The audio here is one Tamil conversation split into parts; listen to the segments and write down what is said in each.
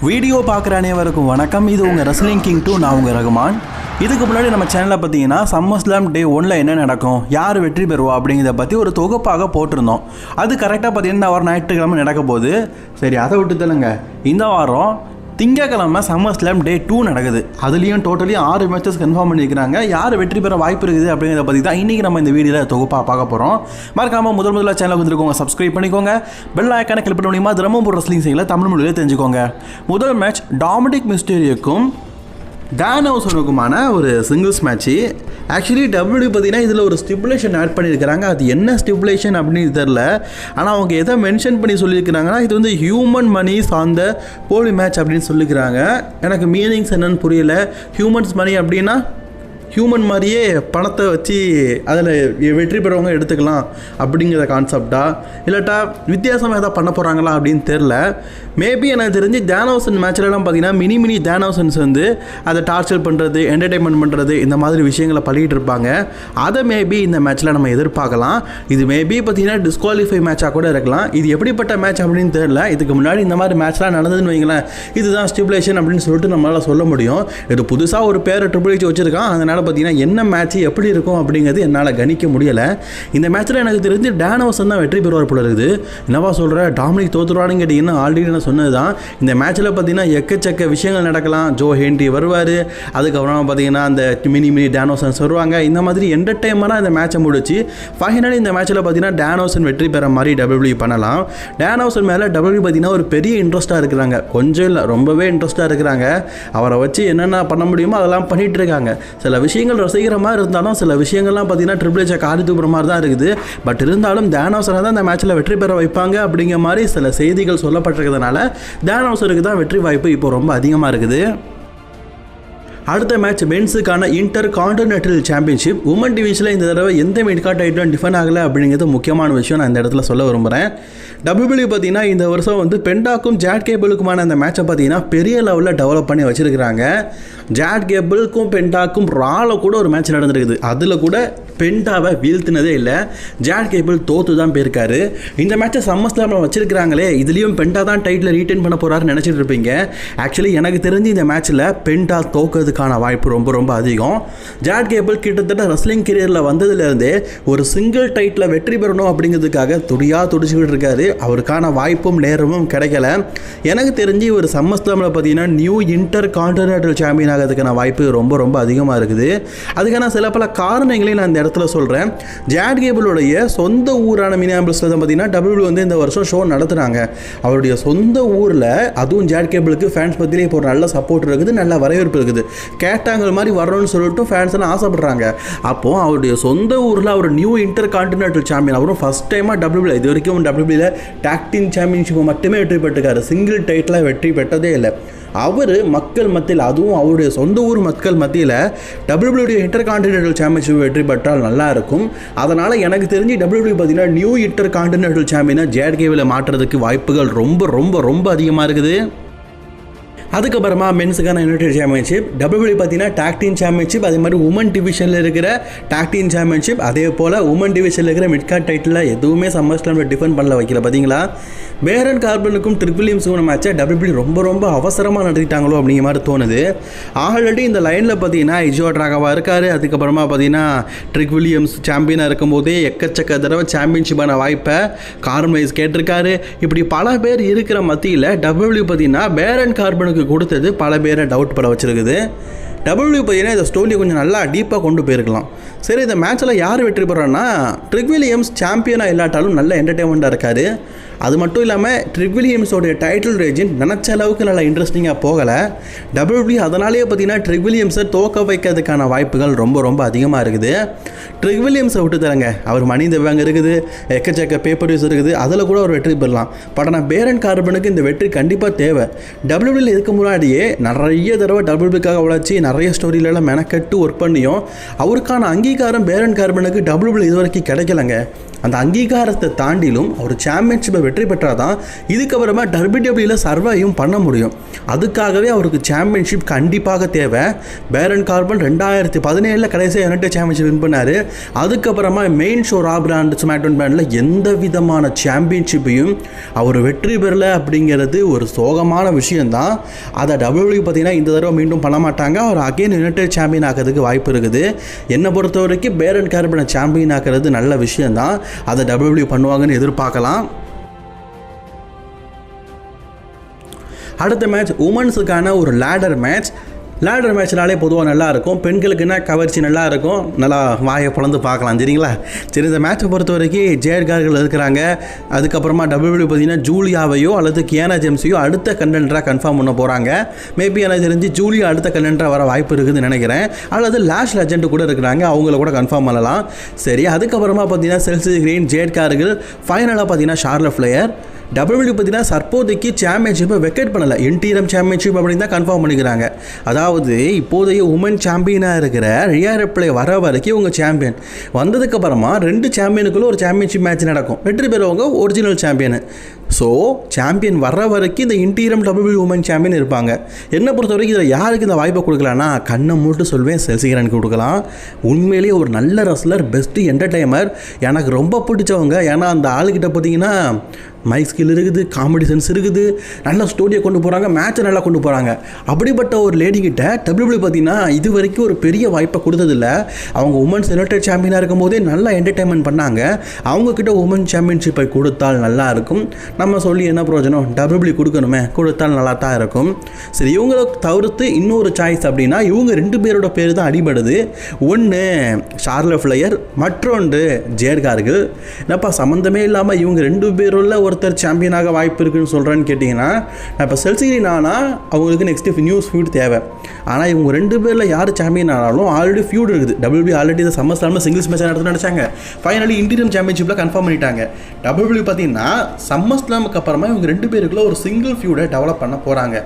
வீடியோ பார்க்குற அனைவருக்கும் வணக்கம். இது உங்கள் ரெஸ்லிங் கிங் 2. நான் உங்கள் ரகுமான். இதுக்கு முன்னாடி நம்ம சேனலில் பார்த்தீங்கன்னா சம்மர்ஸ்லாம் டே 1 என்ன நடக்கும், யார் வெற்றி பெறுவா அப்படிங்கிறத பற்றி ஒரு தொகுப்பாக போட்டிருந்தோம். அது கரெக்டாக பார்த்தீங்கன்னா வாரம் ஞாயிற்றுக்கிழமை நடக்க போகுது. சரி, அதை விட்டு தள்ளுங்க. இந்த வாரம் திங்கக்கிழமை சம்மர்ஸ்லாம் டே 2 நடக்குது. அதுலேயும் டோட்டலி 6 மேட்சஸ் கன்ஃபார்ம் பண்ணியிருக்கிறாங்க. யார் வெற்றி பெற வாய்ப்பு இருக்குது அப்படிங்கிறத பற்றி தான் இன்றைக்கி நம்ம இந்த வீடியோவில் தொகுப்பாக பார்க்க போகிறோம். மறக்காமல் முதல்ல சேனலுக்கு வந்துருக்கோங்க, சப்ஸ்கிரைப் பண்ணிக்கோங்க. பெல் ஐக்கானை கிளிக் பண்ண முடியுமா தினமும் ஒரு ரெஸ்லிங் செய்யல தமிழ் மொழியில் தெரிஞ்சுக்கோங்க. முதல் மேட்ச் டாமினிக் மிஸ்டீரியோக்கும் டான் ஹவுசனுக்குமான ஒரு சிங்கிள்ஸ் மேட்ச்சு. ஆக்சுவலி டபிள்யூ பார்த்தீங்கன்னா இதில் ஒரு ஸ்டிப்புலேஷன் ஆட் பண்ணியிருக்கிறாங்க. அது என்ன ஸ்டிப்புலேஷன் அப்படின்னு தெரில. ஆனால் அவங்க எதை மென்ஷன் பண்ணி சொல்லியிருக்கிறாங்கன்னா இது வந்து ஹியூமன் மணிஸ் ஆன் த போலி மேட்ச் அப்படின்னு சொல்லியிருக்கிறாங்க. எனக்கு மீனிங்ஸ் என்னன்னு புரியல. ஹியூமன்ஸ் மணி அப்படின்னா ஹியூமன் மாதிரியே பணத்தை வச்சு அதில் வெற்றி பெறவங்க எடுத்துக்கலாம் அப்படிங்கிற கான்செப்டா, இல்லாட்டா வித்தியாசமாக எதாவது பண்ண போகிறாங்களா அப்படின்னு தெரில. மேபி எனக்கு தெரிஞ்சு டான் ஹவுசன் மேட்ச்லலாம் பார்த்தீங்கன்னா மினி டான் ஹவுசன்ஸ் வந்து அதை டார்ச்சர் பண்ணுறது, என்டர்டெயின்மெண்ட் பண்ணுறது, இந்த மாதிரி விஷயங்களை பண்ணிகிட்டு இருப்பாங்க. அதை மேபி இந்த மேட்ச்சில் நம்ம எதிர்பார்க்கலாம். இது மேபி பார்த்தீங்கன்னா டிஸ்குவாலிஃபை மேட்சாக கூட இருக்கலாம். இது எப்படிப்பட்ட மேட்ச் அப்படின்னு தெரில. இதுக்கு முன்னாடி இந்த மாதிரி மேட்ச்லாம் நடந்ததுன்னு வைங்களேன், இதுதான் ஸ்டிப்புலேஷன் அப்படின்னு சொல்லிட்டு நம்மளால் சொல்ல முடியும். இது புதுசாக ஒரு பேரை ட்ரிபிள் ஹெச் வச்சுருக்கான். அதனால் பார்த்தீங்கன்னா என்ன மேட்ச் எப்படி இருக்கும் அப்படிங்கிறது என்னால் கணிக்க முடியலை. இந்த மேட்ச்சில் எனக்கு தெரிஞ்சு டான் ஹவுசன் தான் வெற்றி பெறுவார் போல இருக்குது. என்னவா சொல்கிற, டாமினிக் தோற்றுருவான்னு கேட்டிங்கன்னா ஆல்ரெடி நான் சொன்னது தான். இந்த மேட்ச்சில் பார்த்தீங்கன்னா எக்கச்சக்க விஷயங்கள் நடக்கலாம். ஜோ ஹென்ரி வருவார், அதுக்கப்புறம் பார்த்தீங்கன்னா அந்த மினி டான் ஹவுசன்ஸ் வருவாங்க. இந்த மாதிரி என்டர்டைன்மெண்ட்டாக இந்த மேட்சை முடிச்சு ஃபைனலி இந்த மேட்ச்சில் பார்த்தீங்கன்னா டான் ஹவுசன் வெற்றி பெற மாதிரி டபிள்யூ பண்ணலாம். டான் ஹவுசன் மேலே டபிள்யூ பார்த்தீங்கன்னா ஒரு பெரிய இன்ட்ரெஸ்ட்டாக இருக்கிறாங்க. கொஞ்சம் இல்லை, ரொம்பவே இன்ட்ரெஸ்ட்டாக இருக்கிறாங்க. அவரை வச்சு என்னென்ன பண்ண முடியுமோ அதெல்லாம் பண்ணிகிட்டு இருக்காங்க. சில விஷயங்கள் ரசிக்கிற மாதிரி இருந்தாலும் சில விஷயங்கள்லாம் பார்த்தீங்கன்னா ட்ரிபிள் ஹெச்சை காரி தூக்குற மாதிரி தான் இருக்குது. பட் இருந்தாலும் டான் ஹவுசனை தான் இந்த மேட்ச்சில் வெற்றி பெற வைப்பாங்க அப்படிங்கிற மாதிரி சில செய்திகள் சொல்லப்பட்டிருக்கிறதுனால டான் ஹவுசனுக்கு தான் வெற்றி வாய்ப்பு இப்போ ரொம்ப அதிகமாக இருக்குது. அடுத்த மேட்ச் மென்ஸுக்கான இன்டர் கான்டினென்டல் சாம்பியன்ஷிப். உமன் டிவிஷனில் இந்த தடவை எந்த மிட்கார்ட் டைட்டிலும் டிஃபன் ஆகலை அப்படிங்கிறது முக்கியமான விஷயம். நான் இந்த இடத்துல சொல்ல விரும்புகிறேன். டபிள்யூ பார்த்தீங்கன்னா இந்த வருஷம் வந்து பெண்டாக்கும் ஜாட் கேபிளுக்குமான அந்த மேட்சை பார்த்தீங்கன்னா பெரிய லெவலில் டெவலப் பண்ணி வச்சுருக்கிறாங்க. ஜாட் கேபிளுக்கும் பெண்டாக்கும் ராவில் கூட ஒரு மேட்ச் நடந்துருக்குது. அதில் கூட பெண்டாவை வீழ்த்தினதே இல்லை. ஜாட் கேபிள் தோற்று தான் போயிருக்காரு. இந்த மேட்சை சம்மர்ஸ்லாமில் வச்சிருக்கிறாங்களே, இதுலேயும் பெண்டா தான் டைட்டில் ரீட்டைன் பண்ண போகிறாருன்னு நினச்சிட்டு இருப்பீங்க. ஆக்சுவலி எனக்கு தெரிஞ்சு இந்த மேட்ச்சில் பெண்டா தோக்கிறதுக்கான வாய்ப்பு ரொம்ப ரொம்ப அதிகம். ஜாட் கேபிள் கிட்டத்தட்ட ரெஸ்லிங் கெரியரில் வந்ததுலேருந்தே ஒரு சிங்கிள் டைட்டில் வெற்றி பெறணும் அப்படிங்கிறதுக்காக துடிச்சுக்கிட்டு இருக்காரு. அவருக்கான வாய்ப்பும் நேரமும் கிடைக்கல. எனக்கு தெரிஞ்சு ஒரு சம்மர்ஸ்லாமில் பார்த்தீங்கன்னா நியூ இன்டர் கான்டினென்டல் சாம்பியன் ஆகிறதுக்கான வாய்ப்பு ரொம்ப ரொம்ப அதிகமாக இருக்குது. அதுக்கான சில பல காரணங்களையும் நான் இந்த இடத்துல சொல்கிறேன். ஜாட் கேபிளுடைய சொந்த ஊரான மினியாபோலிஸில் தான் பார்த்தீங்கன்னா டபிள்யூ வந்து இந்த வருஷம் ஷோ நடத்துகிறாங்க. அவருடைய சொந்த ஊரில், அதுவும் ஜாட் கேபிளுக்கு ஃபேன்ஸ் பற்றிலே இப்போ ஒரு நல்ல சப்போர்ட் இருக்குது, நல்ல வரவேற்பு இருக்குது. கேட்டாங்கள் மாதிரி வரணும்னு சொல்லிட்டு ஃபேன்ஸ் எல்லாம் ஆசைப்படுறாங்க. அப்போது அவருடைய சொந்த ஊரில் அவர் நியூ இன்டர் கான்டினென்டல் சாம்பியன். அவரும் ஃபஸ்ட் டைமாக டபிள்யூவில், இது வரைக்கும் டபிள்யூவில் டாக் டீம் சாம்பியன்ஷிப்பை மட்டுமே வெற்றி பெற்றிருக்காரு. சிங்கிள் டைட்டில் வெற்றி பெற்றதே இல்லை. அவர் மக்கள் மத்தியில், அதுவும் அவருடைய சொந்த ஊர் மக்கள் மத்தியில் டபிள்யூடைய இன்டர் கான்டினென்டல் சாம்பியன்ஷிப் வெற்றி பெற்றால் நல்லா இருக்கும். அதனால் எனக்கு தெரிஞ்சு டபிள்யூ பார்த்தீங்கன்னா நியூ இன்டர் கான்டினென்டல் சாம்பியனை ஜாட் கேபிளை மாற்றுறதுக்கு வாய்ப்புகள் ரொம்ப ரொம்ப ரொம்ப அதிகமாக இருக்குது. அதுக்கப்புறமா மென்ஸுக்கான யுனைடெட் சாம்பியன்ஷிப், டபிள்யூ பார்த்தீங்கன்னா டாக் டீம் சாம்பியன்ஷிப், அதே மாதிரி உமன் டிவிஷனில் இருக்கிற டாக் டீம் சாம்பியன்ஷிப், அதே போல் உமன் டிவிஷனில் இருக்கிற மிட்கார்ட் டைட்டில் எதுவுமே சம்மர்ஸ்லாமில் டிஃபெண்ட் பண்ணல வைக்கல. பார்த்தீங்களா, பேரன் கார்பனுக்கும் ட்ரிக் வில்லியம்ஸுக்கும் மேட்சை டபிள்யூ ரொம்ப ரொம்ப அவசரமாக நடத்திட்டாங்களோ அப்படிங்கிற மாதிரி தோணுது. ஆல்ரெடி இந்த லைனில் பார்த்தீங்கன்னா இஜோ ட்ராகாவாக இருக்கார். அதுக்கப்புறமா பார்த்தீங்கன்னா ட்ரிக் வில்லியம்ஸ் சாம்பியனாக இருக்கும்போதே எக்கச்சக்க தடவை சாம்பியன்ஷிப்பான வாய்ப்பை கார்மைஸ் கேட்டிருக்காரு. இப்படி பல பேர் இருக்கிற மத்தியில் டபிள்யூ பார்த்தீங்கன்னா பேரன் கார்பனுக்கு கொடுத்தது பல பேரை டவுட் பட வச்சிருக்குது. டபிள்யூ பார்த்தீங்கன்னா இந்த ஸ்டோரியை கொஞ்சம் நல்லா டீப்பாக கொண்டு போயிருக்கலாம். சரி, இந்த மேட்ச்சில் யார் வெற்றி பெறான்னா, ட்ரிக் வில்லியம்ஸ் சாம்பியனாக இல்லாட்டாலும் நல்ல என்டர்டெயின்மெண்ட்டாக இருக்கார். அது மட்டும் இல்லாமல் ட்ரிக் வில்லியம்ஸோடைய டைட்டில் ரேஜின் நினச்ச அளவுக்கு நல்லா இன்ட்ரெஸ்டிங்காக போகலை. டபிள்யூ அதனாலேயே பார்த்தீங்கன்னா ட்ரிக் வில்லியம்ஸை தோக்க வைக்கிறதுக்கான வாய்ப்புகள் ரொம்ப ரொம்ப அதிகமாக இருக்குது. ட்ரிக் வில்லியம்ஸை விட்டு தரங்க, அவர் மணி இந்த பேங்க் இருக்குது, எக்கச்சக்க பேப்பர்ஸ் இருக்குது, அதில் கூட அவர் வெற்றி பெறலாம். பட் ஆனால் பேரன் கார்பனுக்கு இந்த வெற்றி கண்டிப்பாக தேவை. டபிள்யூவில் இதுக்கு முன்னாடியே நிறைய தடவை டபிள்யூக்காக உழைச்சி நிறைய ஸ்டோரியிலலாம் மெனக்கட்டு ஒர்க் பண்ணியும் அவருக்கான அங்கீகாரம் பேரன் கார்பனுக்கு டபிள்யூவில் இது வரைக்கும் கிடைக்கலங்க. அந்த அங்கீகாரத்தை தாண்டிலும் அவர் சாம்பியன்ஷிப்பை வெற்றி பெற்றால் தான் இதுக்கப்புறமா டபிள்யூடபிள்யூல சர்வையும் பண்ண முடியும். அதுக்காகவே அவருக்கு சாம்பியன்ஷிப் கண்டிப்பாக தேவை. பேரன் கார்பன் 2017 கடைசியாக யுனைடெட் சாம்பியன்ஷிப் வின் பண்ணார். அதுக்கப்புறமா மெயின் ஷோ ரா பிராண்ட் ஸ்மாக்டவுன் பிராண்டில் எந்த விதமான சாம்பியன்ஷிப்பையும் அவர் வெற்றி பெறலை அப்படிங்கிறது ஒரு சோகமான விஷயந்தான். அதை டபிள்யூடபிள்யூ பார்த்தீங்கன்னா இந்த தடவை மீண்டும் பண்ண மாட்டாங்க. அவர் அகைன் யுனைடெட் சாம்பியன் ஆகிறதுக்கு வாய்ப்பு இருக்குது. என்னை பொறுத்த வரைக்கும் பேரன் கார்பனை சாம்பியன் ஆகிறது நல்ல விஷயந்தான். அதை டபிள்யூடபிள்யூ பண்ணுவாங்கன்னு எதிர்பார்க்கலாம். அடுத்த மேட்ச் உமன்ஸுக்கான ஒரு லேடர் மேட்ச்னாலே பொதுவாக நல்லாயிருக்கும். பெண்களுக்குன்னா கவர்ச்சி நல்லா இருக்கும். நல்லா வாயை பிளந்து பார்க்கலாம். சரிங்களா? சரி, இந்த மேட்சை பொறுத்த வரைக்கும் ஜேட் கார்கள் இருக்கிறாங்க. அதுக்கப்புறமா டபிள்யூடபிள்யூ பார்த்தீங்கன்னா ஜூலியாவையோ அல்லது கியானா ஜேம்ஸையோ அடுத்த கண்டென்டராக கன்ஃபார்ம் பண்ண போகிறாங்க. மேபி எனக்கு தெரிஞ்சு ஜூலியா அடுத்த கண்டென்டராக வர வாய்ப்பு இருக்குதுன்னு நினைக்கிறேன். அல்லது லாஷ் லெஜெண்ட் கூட இருக்கிறாங்க, அவங்கள கூட கன்ஃபார்ம் பண்ணலாம். சரி, அதுக்கப்புறமா பார்த்தீங்கன்னா செல்சி கிரீன், ஜேட் கார்கள், ஃபைனலாக பார்த்தீங்கன்னா ஷார்லட் ஃப்ளேயர். டபிள்யூடபிள்யூ பார்த்தீங்கன்னா தற்போதைக்கு சாம்பியன்ஷிப்பை வெக்கேட் பண்ணலை, இன்டீரியம் சாம்பியன்ஷிப் அப்படின்னு தான் கன்ஃபார்ம் பண்ணிக்கிறாங்க. அதாவது இப்போதைய உமன் சாம்பியனாக இருக்கிற ரியா ரிப்ளே வர வரைக்கும் இவங்க சாம்பியன். வந்ததுக்கப்புறமா 2 சாம்பியனுக்குள்ள ஒரு சாம்பியன்ஷிப் மேட்ச் நடக்கும். வெற்றி பெறுவங்க ஒரிஜினல் சாம்பியனு. ஸோ சாம்பியன் வர்ற வரைக்கும் இந்த இன்டீரியம் டபிள்யூடபிள்யூ உமன் சாம்பியன் இருப்பாங்க. என்னை பொறுத்த வரைக்கும் இதில் யாருக்கு இந்த வாய்ப்பை கொடுக்கலான்னா கண்ணை மூட்டு சொல்வேன், செல்சிகரனுக்கு கொடுக்கலாம். உண்மையிலேயே ஒரு நல்ல ரெஸ்லர், பெஸ்ட்டு என்டர்டைனர், எனக்கு ரொம்ப பிடிச்சவங்க. ஏன்னா அந்த ஆளுக்கிட்ட பார்த்தீங்கன்னா மைக் ஸ்கில் இருக்குது, காமெடி சென்ஸ் இருக்குது, நல்ல ஸ்டோரியை கொண்டு போகிறாங்க, மேட்சை நல்லா கொண்டு போகிறாங்க. அப்படிப்பட்ட ஒரு லேடிக்கிட்ட டபிள்யூடபிள்யூ பார்த்தீங்கன்னா இது வரைக்கும் ஒரு பெரிய வாய்ப்பை கொடுத்ததில்ல. அவங்க உமன்ஸ் யுனைடெட் சாம்பியனாக இருக்கும் போதே நல்லா என்டர்டைன்மெண்ட் பண்ணாங்க. அவங்கக்கிட்ட உமன் சாம்பியன்ஷிப்பை கொடுத்தால் நல்லா இருக்கும். நம்ம சொல்லி என்ன பிரயோஜனம்? டபிள்யூடபிள்யூ கொடுக்கணுமே, கொடுத்தால் நல்லா தான் இருக்கும். சரி, இவங்களை தவிர்த்து இன்னொரு சாய்ஸ் அப்படின்னா இவங்க 2 பேரோட பேர் தான் அடிபடுது. ஒன்று ஷார்லட் ஃப்ளேயர், மற்றொன்று ஜேட் கார்கள். என்னப்பா சம்மந்தமே இல்லாமல் இவங்க 2 பேருள்ள ஒருத்தர் சாம்பியனாக வாய்ப்பு இருக்குன்னு சொல்கிறேன்னு கேட்டிங்கன்னா, நான் இப்போ செல்சிகிரீன் ஆனால் அவங்களுக்கு நெக்ஸ்ட்டு நியூஸ் ஃபியூட் தேவை. ஆனால் இவங்க 2 பேரில் யார் சாம்பியன் ஆனாலும் ஆல்ரெடி ஃபியூட் இருக்குது. டபிள்யூபி ஆல்ரெடி இந்த சம்மர் சிங்கிள்ஸ் மேட்ச் நடத்து நினச்சாங்க. ஃபைனலி இன்டீரியம் சாம்பியன்ஷிப்பில் கன்ஃபார்ம் பண்ணிட்டாங்க. டபிள்யூபி பார்த்தீங்கன்னா சம்மர் ஸ்லாமுக்கு அப்புறமா இவங்க 2 பேருக்குள்ள ஒரு சிங்கிள் ஃபியூடை டெவலப் பண்ண போகிறாங்க.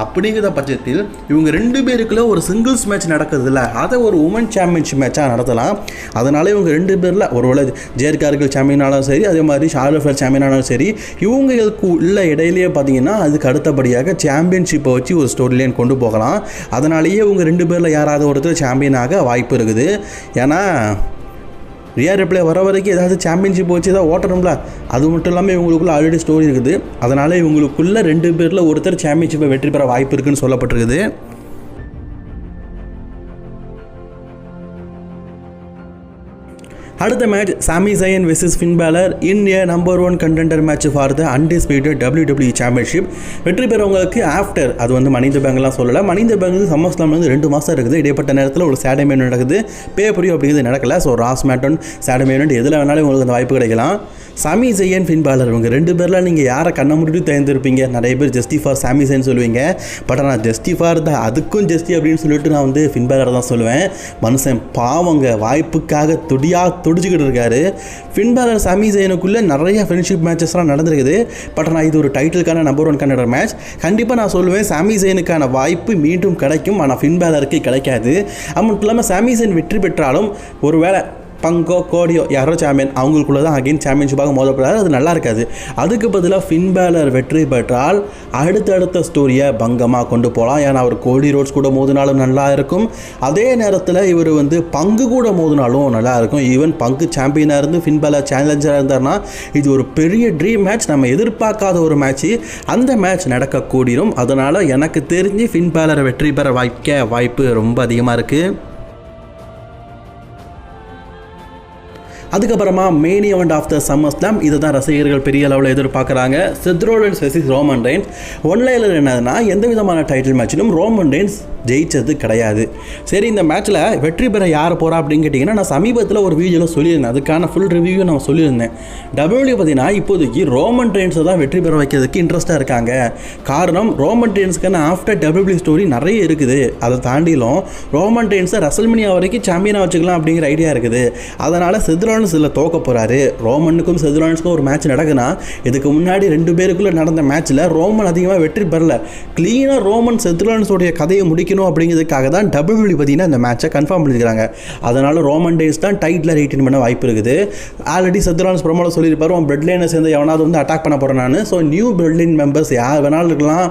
அப்படிங்கிற பட்சத்தில் இவங்க 2 பேருக்குள்ள ஒரு சிங்கிள்ஸ் மேட்ச் நடக்குதுல்ல, அதை ஒரு உமன் சாம்பியன்ஷிப் மேட்சாக நடத்தலாம். அதனால் இவங்க 2 பேரில் ஒருவேளை ஜேட் கார்கள் சாம்பியன் ஆனாலும் சரி, அதே மாதிரி ஷார்லட் ஃப்ளேயர் சாம்பியன் ஆனாலும் சரி, இவங்களுக்கு உள்ள இடையிலேயே பார்த்தீங்கன்னா அதுக்கு அடுத்தபடியாக சாம்பியன்ஷிப்பை வச்சு ஒரு ஸ்டோரி லைன் கொண்டு போகலாம். அதனாலேயே இவங்க 2 பேரில் யாராவது ஒருத்தர் சாம்பியனாக வாய்ப்பு இருக்குது. ஏன்னா ரியா ரிப்ளே வர வரைக்கும் ஏதாவது சாம்பியன்ஷிப் வச்சு தான் ஓட்டணும்ல. அது மட்டும் இல்லாமல் இவங்களுக்குள்ள ஆல்ரெடி ஸ்டோரி இருக்குது. அதனால் இவங்களுக்குள்ள 2 பேரில் ஒருத்தர் சாம்பியன்ஷிப்பை வெற்றி பெற வாய்ப்பு இருக்குன்னு சொல்லப்பட்டிருக்குது. அடுத்த மேட்ச் சாமி Zion versus fin baler in A number 1 contender match for the undisputed WW championship. வெற்றி பெறவங்களுக்கு ஆஃப்டர் அது வந்து மணி இந்த பேங்க்லாம் சொல்லலை. மணி இந்த பேங்க் சம்மர் ஸ்லாம் வந்து 2 மாதம் இருக்குது. இடைப்பட்ட நேரத்தில் ஒரு சேடே மேன் நடக்குது, பே புரியும் அப்படிங்கிறது நடக்கல. ஸோ ராஸ் மேட்டன் சேடே மேன் எதில் வேணாலும் உங்களுக்கு அந்த வாய்ப்பு கிடைக்கலாம். சாமி ஜயன் ஃபின் பேலர் இவங்க 2 பேரில் நீங்கள் யாரை கண்ண முடிட்டு தேர்ந்திருப்பீங்க? நிறைய பேர் ஜஸ்டி ஃபார் சாமி ஜயன் சொல்லுவீங்க. பட் நான் ஜஸ்டி ஃபார் த அதுக்கும் ஜஸ்டி அப்படின்னு சொல்லிட்டு நான் வந்து ஃபின் பேலர் தான் சொல்லுவேன். மனுஷன் பாவங்க வாய்ப்புக்காக துடிச்சுக்கிட்டு இருக்காரு. ஃபின் பேலர் சாமி ஜயனுக்குள்ளே நிறைய ஃப்ரெண்ட்ஷிப் மேட்சஸ்லாம் நடந்திருக்குது. பட் நான் இது ஒரு டைட்டிலுக்கான நம்பர் 1 கண்டெண்டர் மேட்ச். கண்டிப்பாக நான் சொல்லுவேன் சாமி ஜயனுக்கான வாய்ப்பு மீண்டும் கிடைக்கும். ஆனால் ஃபின் பேலருக்கு கிடைக்காது. அது மட்டும் இல்லாமல் சாமி ஜயன் வெற்றி பெற்றாலும் ஒருவேளை பங்கோ கோடியோ யாரோ சாம்பியன் அவங்களுக்குள்ள தான் அகைன் சாம்பியன்ஷிப்பாக மோதப்படாது. அது நல்லா இருக்காது. அதுக்கு பதிலாக ஃபின் பேலர் வெற்றி பெற்றால் அடுத்தடுத்த ஸ்டோரியை பங்கமாக கொண்டு போகலாம். ஏன்னா அவர் கோடி ரோட்ஸ் கூட மோதினாலும் நல்லா இருக்கும். அதே நேரத்தில் இவர் வந்து பங்கு கூட மோதினாலும் நல்லா இருக்கும். ஈவன் பங்கு சாம்பியனாக இருந்து ஃபின் பேலர் சேலஞ்சராக இருந்தார்னா இது ஒரு பெரிய ட்ரீம் மேட்ச். நம்ம எதிர்பார்க்காத ஒரு மேட்ச்சு. அந்த மேட்ச் நடக்கக்கூடும். அதனால் எனக்கு தெரிஞ்சு ஃபின் பேலரை வெற்றி பெற வாய்ப்பு ரொம்ப அதிகமாக இருக்குது. அதுக்கப்புறமா main event of the SummerSlam, இதை தான் ரசிகர்கள் பெரிய அளவில் எதிர்பார்க்குறாங்க. Seth Rollins versus Roman Reigns. One liner என்னதுன்னா எந்த விதமான டைட்டில் மேட்சிலும் ரோமன் ரெயின்ஸ் ஜெயிச்சது கிடையாது. சரி, இந்த மேட்ச்சில் வெற்றி பெற யார் போகிறா அப்படின்னு கேட்டிங்கன்னா நான் சமீபத்தில் ஒரு வீடியோவில் சொல்லியிருந்தேன். அதுக்கான ஃபுல் ரிவ்யூ நான் சொல்லியிருந்தேன். டபிள்யூ பார்த்தீங்கன்னா இப்போதைக்கு ரோமன் ரெயின்ஸை தான் வெற்றி பெற வைக்கிறதுக்கு இன்ட்ரெஸ்ட்டாக இருக்காங்க. காரணம் ரோமன் ரெயின்ஸ்க்கான ஆஃப்டர் டபிள்யூ ஸ்டோரி நிறைய இருக்குது. அதை தாண்டிலும் ரோமன் ரெயின்ஸை ரெசல்மனியா வரைக்கும் சாம்பியனாக வச்சுக்கலாம் அப்படிங்கிற ஐடியா இருக்குது. அதனால் செத் செத்ரானஸ் இதில் தோக்க போகிறாரு. ரோமனுக்கும் செத்ரானஸ்க்கும் ஒரு மேட்ச் நடக்குன்னா இதுக்கு முன்னாடி 2 பேருக்குள்ளே நடந்த மேட்ச்சில் ரோமன் அதிகமாக வெற்றி பெறல. க்ளீனாக ரோமன் செத்ரானஸோடைய கதையை முடிக்கணும் அப்படிங்கிறதுக்காக தான் WWE பார்த்தீங்கன்னா இந்த மேட்சை கன்ஃபார்ம் பண்ணியிருக்காங்க. அதனால் ரோமன் டெயின்ஸ் தான் டைட்டில் ரீட்டைன் பண்ண வாய்ப்பு இருக்குது. ஆல்ரெடி செத்ரானஸ் ப்ரோமோவில் சொல்லியிருப்பார், உன் பிளட் லைனை சேர்ந்து எவனாவது வந்து அட்டாக் பண்ண போகிறேன் நான். So new blood line members யார் வேணாலும் இருக்கலாம்,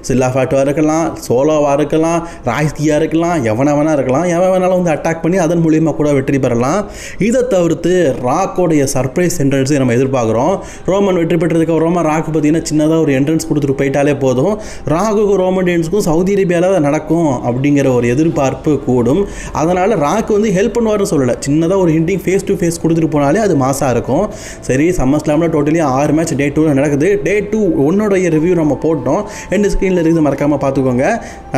சில்லா ஃபேட்டுவாக இருக்கலாம், சோலோவாக இருக்கலாம், ராய்ஸ்கியாக இருக்கலாம், எவனை வேணா இருக்கலாம், எவன் வேணாலும் வந்து அட்டாக் பண்ணி அதன் மூலியமாக கூட வெற்றி பெறலாம். இதை தவிர்த்து ராக்கோடைய சர்ப்ரைஸ் என்ட்ரன்ஸை நம்ம எதிர்பார்க்குறோம். ரோமன் வெற்றி பெற்றதுக்கு அப்புறமா ராக்கு பார்த்தீங்கன்னா சின்னதாக ஒரு என்ட்ரன்ஸ் கொடுத்துட்டு போயிட்டாலே போதும். ராக்குக்கும் ரோமன் டெயின்ஸுக்கும் சவுதி அரேபியாவில் நடக்கும் அப்படிங்கிற ஒரு எதிர்பார்ப்பு கூடும். அதனால் ராக்கு வந்து ஹெல்ப் பண்ணுவார்னு சொல்லலை, சின்னதாக ஒரு ஹிண்டிங் ஃபேஸ் டு ஃபேஸ் கொடுத்துட்டு போனாலே அது மாசாக இருக்கும். சரி, சம்மர்ஸ்லாமில் டோட்டலி 6 மேட்ச் டே 2 நடக்குது. டே 2 1 ரிவ்யூ நம்ம போட்டோம், எண்டு ஸ்க்ரீனில் இருக்குது, மறக்காமல் பார்த்துக்கோங்க.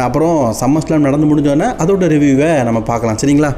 அப்புறம் சம்மர்ஸ்லாம் நடந்து முடிஞ்சோன்னே அதோட ரிவ்யூவை நம்ம பார்க்கலாம். சரிங்களா?